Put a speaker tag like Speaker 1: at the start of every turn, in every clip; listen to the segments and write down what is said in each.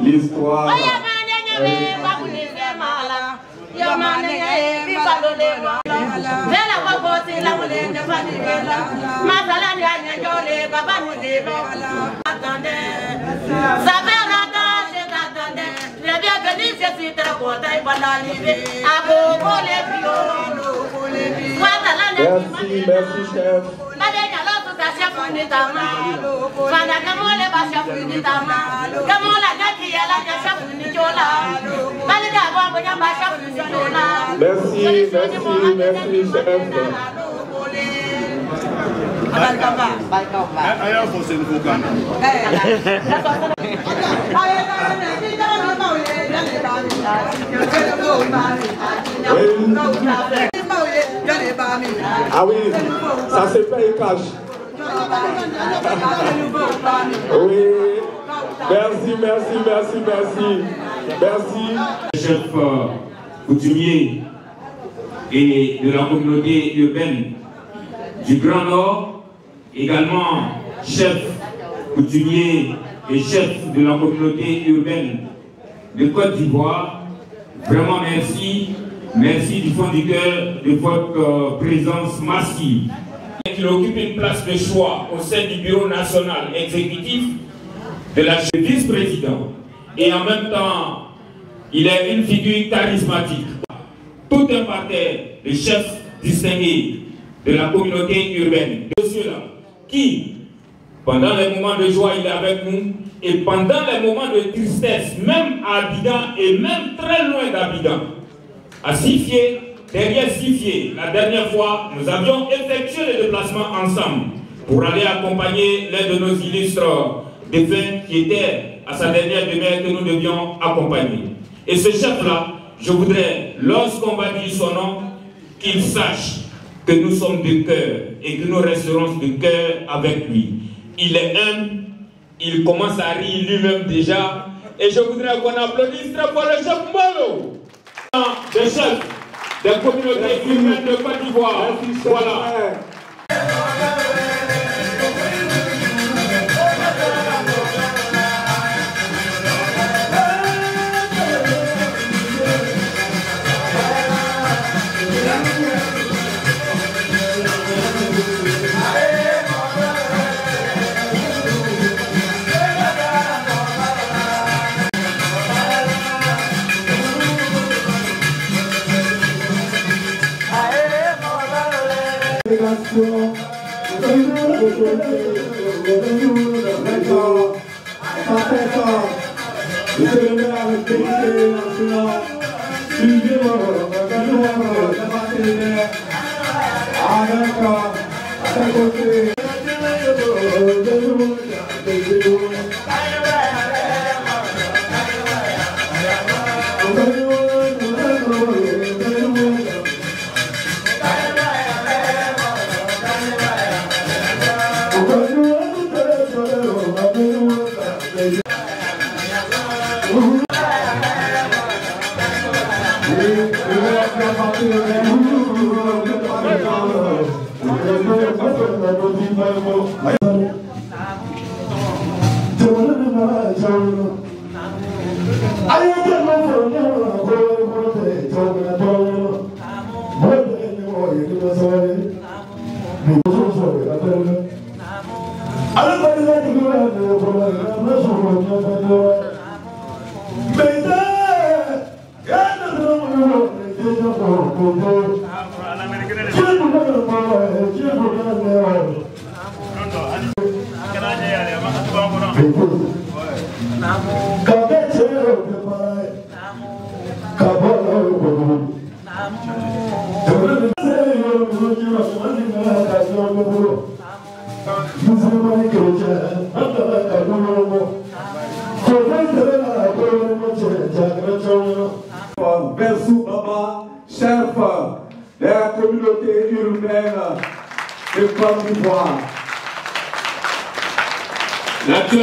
Speaker 1: L'histoire. Merci, merci, chef. Merci, chef. Ah oui, ça se paye cash. Oui, merci.
Speaker 2: Chef coutumier et de la communauté urbaine du Grand Nord, également chef coutumier et chef de la communauté urbaine de Côte d'Ivoire. Vraiment merci. Merci du fond du cœur de votre présence massive. Il occupe une place de choix au sein du bureau national exécutif de la vice-président. Et en même temps, il est une figure charismatique. Tout un parterre de chefs distingués de la communauté urbaine. Monsieur-là, qui, pendant les moments de joie, il est avec nous, et pendant les moments de tristesse, même à Abidjan et même très loin d'Abidjan, à Sifié, derrière Sifié, la dernière fois, nous avions effectué le déplacement ensemble pour aller accompagner l'un de nos illustres défunts qui était à sa dernière demeure que nous devions accompagner. Et ce chef-là, je voudrais, lorsqu'on va dire son nom, qu'il sache que nous sommes de cœur et que nous resterons de cœur avec lui. Il est humble, il commence à rire lui-même déjà, et je voudrais qu'on applaudisse très fort le chef Molo. Des chefs des communautés humaines de Côte d'Ivoire. Voilà.
Speaker 1: Monsieur le maire avec député national, suivez-moi, regardez-moi, débattez avec à côté. Versou Baba, chef de la communauté urbaine de Côte d'Ivoire. Merci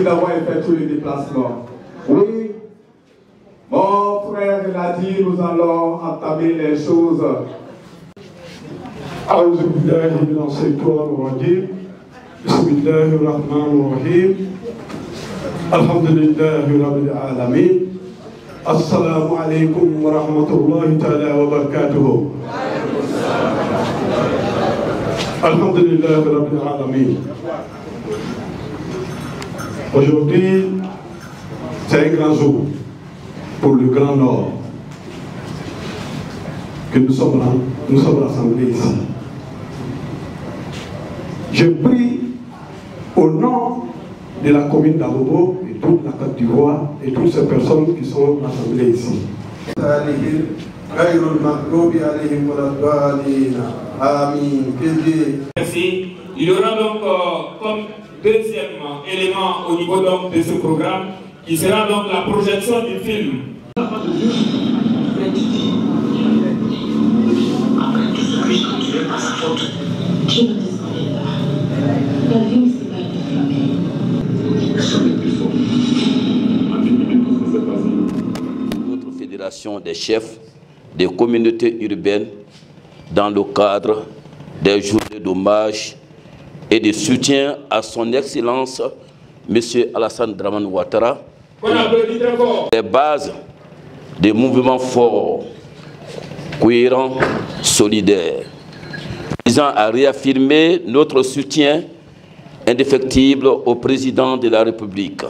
Speaker 1: d'avoir effectué le déplacement. Oui, mon frère l'a dit, nous allons entamer les choses.
Speaker 3: Alhamdulillahi Rabbil Alamin. Assalamu alaikum wa rahmatullahi ta'ala wa barakatuhu. Alhamdulillahi Rabbil Alamin. Aujourd'hui, c'est un grand jour pour le Grand Nord que nous sommes rassemblés ici. Je prie au nom de la commune d'Abobo et toute la Côte d'Ivoire et toutes ces personnes qui sont rassemblées ici.
Speaker 2: Merci. Il y aura donc comme deuxième élément au niveau donc de ce programme qui sera donc la projection du film.
Speaker 4: Notre fédération des chefs des communautés urbaines dans le cadre des journées d'hommage et de soutien à son Excellence M. Alassane Dramane Ouattara, les bases des mouvements forts, cohérents, solidaires, visant à réaffirmer notre soutien indéfectible au président de la République.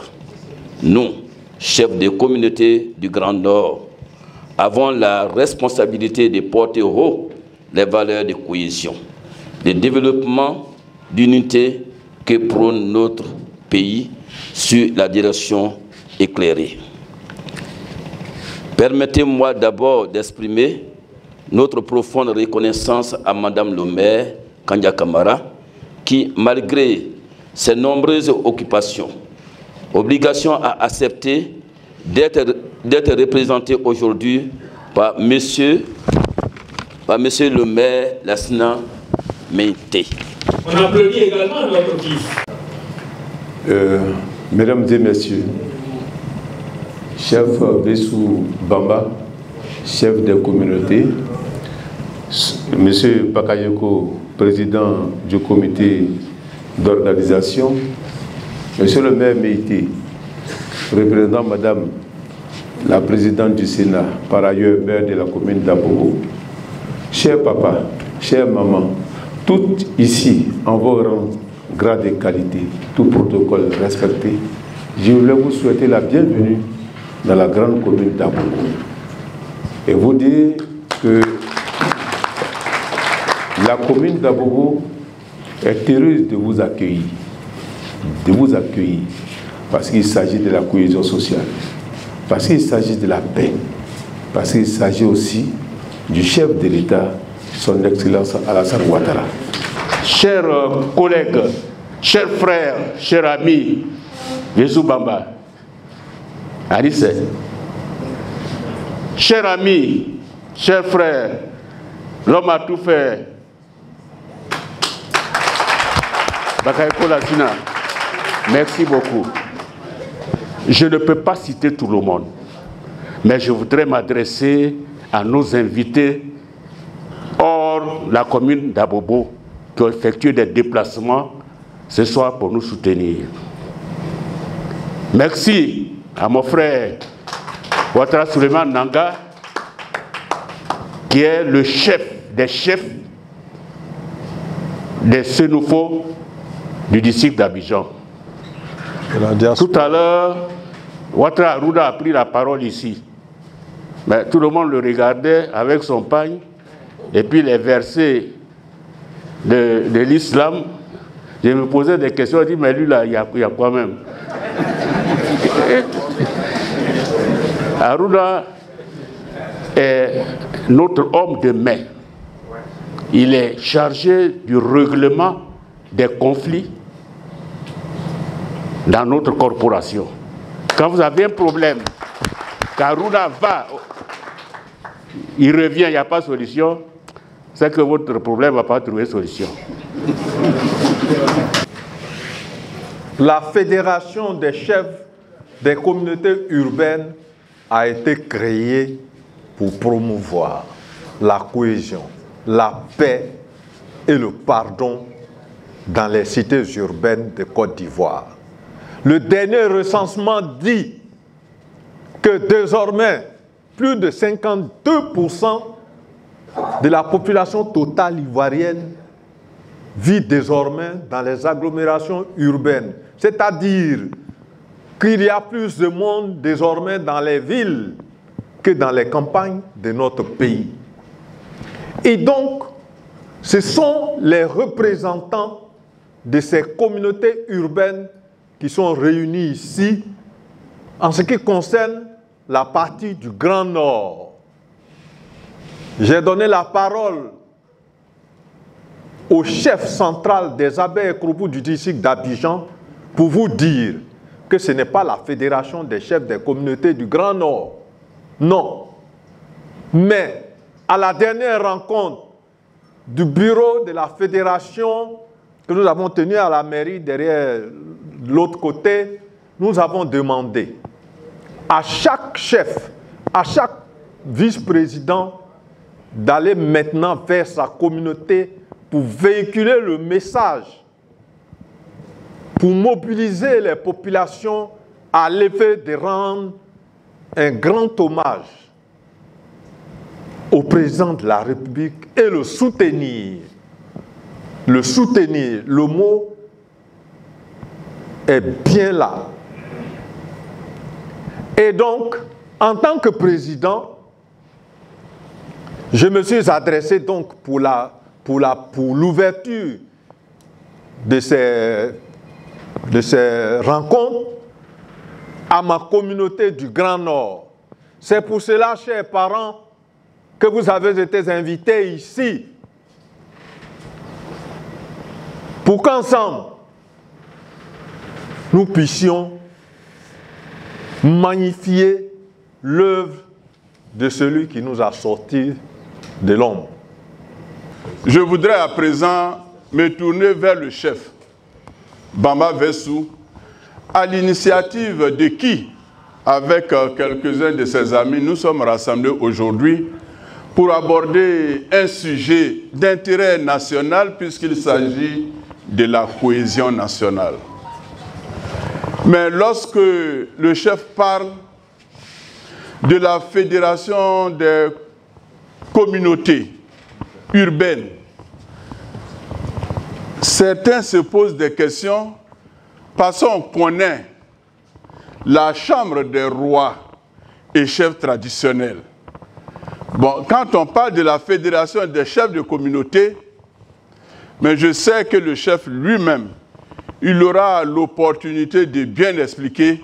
Speaker 4: Nous, chefs des communautés du Grand Nord, avons la responsabilité de porter haut les valeurs de cohésion, de développement, d'unité que prône notre pays sur la direction éclairée. Permettez-moi d'abord d'exprimer notre profonde reconnaissance à Madame le maire Kandia Camara, qui, malgré ses nombreuses occupations, obligation à accepter d'être représenté aujourd'hui par monsieur le maire Lassina Mété.
Speaker 2: On applaudit également notre fils.
Speaker 5: Mesdames et messieurs, chef Bessou Bamba, chef des communautés, monsieur Bakayoko, président du comité d'organisation, monsieur le maire Mété, représentant madame la présidente du Sénat, par ailleurs maire de la commune d'Abobo, cher papa, chère maman, toutes ici en vos rangs, grades et qualités, tout protocole respecté, je voulais vous souhaiter la bienvenue dans la grande commune d'Abobo et vous dire que la commune d'Abobo est heureuse de vous accueillir. de vous accueillir, parce qu'il s'agit de la cohésion sociale, parce qu'il s'agit de la paix, parce qu'il s'agit aussi du chef de l'État, son Excellence Alassane Ouattara.
Speaker 6: Chers collègues, chers frères, chers amis, Jésus Bamba, Alice, chers amis, chers frères, l'homme a tout fait. Merci beaucoup. Je ne peux pas citer tout le monde, mais je voudrais m'adresser à nos invités hors la commune d'Abobo qui ont effectué des déplacements ce soir pour nous soutenir. Merci à mon frère Ouattara Suleiman Nanga, qui est le chef des Sénoufos du district d'Abidjan. Tout à l'heure, Ouattara Arruda a pris la parole ici. Mais tout le monde le regardait avec son pagne et puis les versets de l'islam. Je me posais des questions, je dis, mais lui là, il y a quoi même? Arruda est notre homme de main. Il est chargé du règlement des conflits dans notre corporation. Quand vous avez un problème, qu'Arruda va, il revient, il n'y a pas de solution, c'est que votre problème ne va pas trouver solution.
Speaker 7: La Fédération des chefs des communautés urbaines a été créée pour promouvoir la cohésion, la paix et le pardon dans les cités urbaines de Côte d'Ivoire. Le dernier recensement dit que désormais, plus de 52% de la population totale ivoirienne vit désormais dans les agglomérations urbaines. C'est-à-dire qu'il y a plus de monde désormais dans les villes que dans les campagnes de notre pays. Et donc, ce sont les représentants de ces communautés urbaines qui sont réunis ici en ce qui concerne la partie du Grand Nord. J'ai donné la parole au chef central des abbés et Kroupou du district d'Abidjan pour vous dire que ce n'est pas la fédération des chefs des communautés du Grand Nord. Non. Mais à la dernière rencontre du bureau de la fédération que nous avons tenue à la mairie derrière l'autre côté, nous avons demandé à chaque chef, à chaque vice-président d'aller maintenant vers sa communauté pour véhiculer le message, pour mobiliser les populations à l'effet de rendre un grand hommage au président de la République et le soutenir. Le soutenir, le mot est bien là. Et donc, en tant que président, je me suis adressé donc pour l'ouverture de ces rencontres à ma communauté du Grand Nord. C'est pour cela, chers parents, que vous avez été invités ici pour qu'ensemble, nous puissions magnifier l'œuvre de celui qui nous a sortis de l'ombre.
Speaker 8: Je voudrais à présent me tourner vers le chef, Bamba Vessou, à l'initiative de qui, avec quelques-uns de ses amis, nous sommes rassemblés aujourd'hui pour aborder un sujet d'intérêt national puisqu'il s'agit de la cohésion nationale. Mais lorsque le chef parle de la fédération des communautés urbaines, certains se posent des questions parce qu'on connaît la chambre des rois et chefs traditionnels. Bon, quand on parle de la fédération des chefs de communauté, mais je sais que le chef lui-même, il aura l'opportunité de bien expliquer,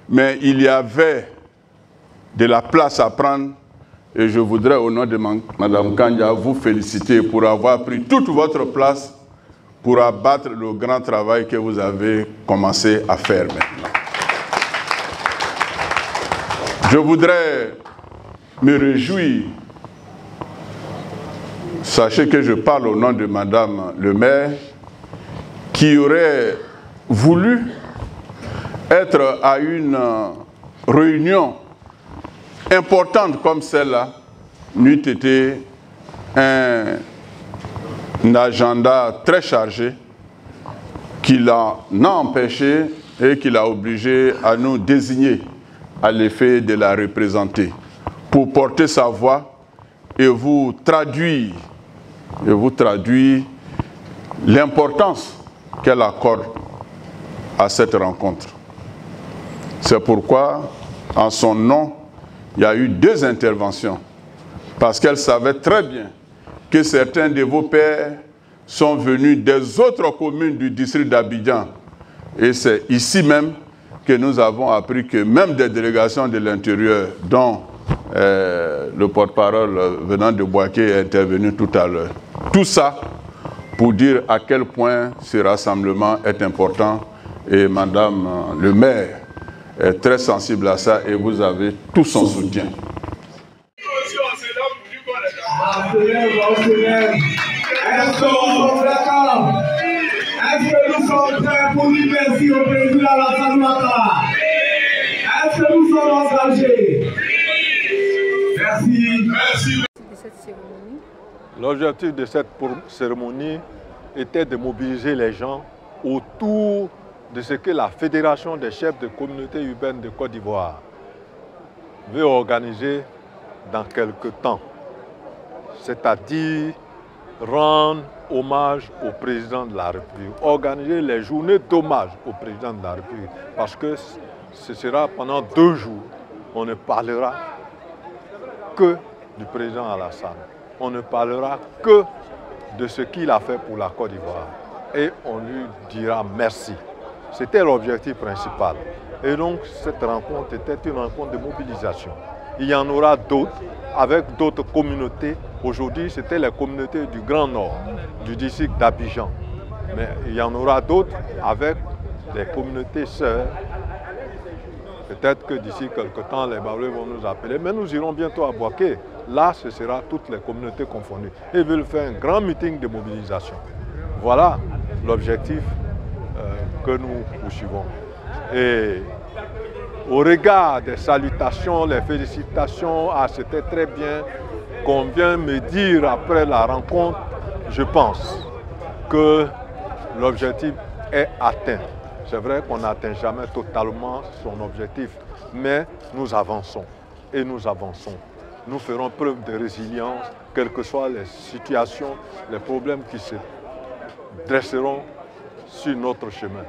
Speaker 8: mais il y avait de la place à prendre. Et je voudrais, au nom de Mme Kanya, vous féliciter pour avoir pris toute votre place pour abattre le grand travail que vous avez commencé à faire maintenant. Je voudrais me réjouir. Sachez que je parle au nom de Mme le maire, qui aurait voulu être à une réunion importante comme celle-là, n'eût été un agenda très chargé qui l'a empêché et qui l'a obligé à nous désigner à l'effet de la représenter pour porter sa voix et vous traduire l'importance qu'elle accorde à cette rencontre. C'est pourquoi, en son nom, il y a eu 2 interventions, parce qu'elle savait très bien que certains de vos pères sont venus des autres communes du district d'Abidjan. Et c'est ici même que nous avons appris que même des délégations de l'intérieur, dont le porte-parole venant de Boaké est intervenu tout à l'heure. Tout ça pour dire à quel point ce rassemblement est important, et Madame le maire est très sensible à ça et vous avez tout son soutien.
Speaker 1: Est-ce que nous sommes prêts pour dire merci au président Alassane Ouattara? Est-ce que nous sommes engagés? Merci. Merci.
Speaker 7: L'objectif de cette cérémonie était de mobiliser les gens autour de ce que la Fédération des chefs de communautés urbaines de Côte d'Ivoire veut organiser dans quelques temps. C'est-à-dire rendre hommage au président de la République, organiser les journées d'hommage au président de la République, parce que ce sera pendant 2 jours, on ne parlera que du président Alassane, on ne parlera que de ce qu'il a fait pour la Côte d'Ivoire et on lui dira merci. C'était l'objectif principal. Et donc cette rencontre était une rencontre de mobilisation. Il y en aura d'autres avec d'autres communautés. Aujourd'hui, c'était les communautés du Grand Nord, du district d'Abidjan. Mais il y en aura d'autres avec des communautés sœurs. Peut-être que d'ici quelque temps, les Baoulés vont nous appeler, mais nous irons bientôt à Boaké. Là, ce sera toutes les communautés confondues. Ils veulent faire un grand meeting de mobilisation. Voilà l'objectif que nous poursuivons. Et au regard des salutations, les félicitations, c'était très bien qu'on vient me dire après la rencontre, je pense que l'objectif est atteint. C'est vrai qu'on n'atteint jamais totalement son objectif, mais nous avançons et nous avançons. Nous ferons preuve de résilience, quelles que soient les situations, les problèmes qui se dresseront sur notre chemin.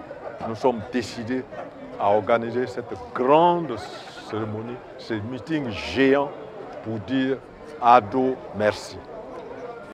Speaker 7: Nous sommes décidés à organiser cette grande cérémonie, ce meeting géant pour dire Ado merci.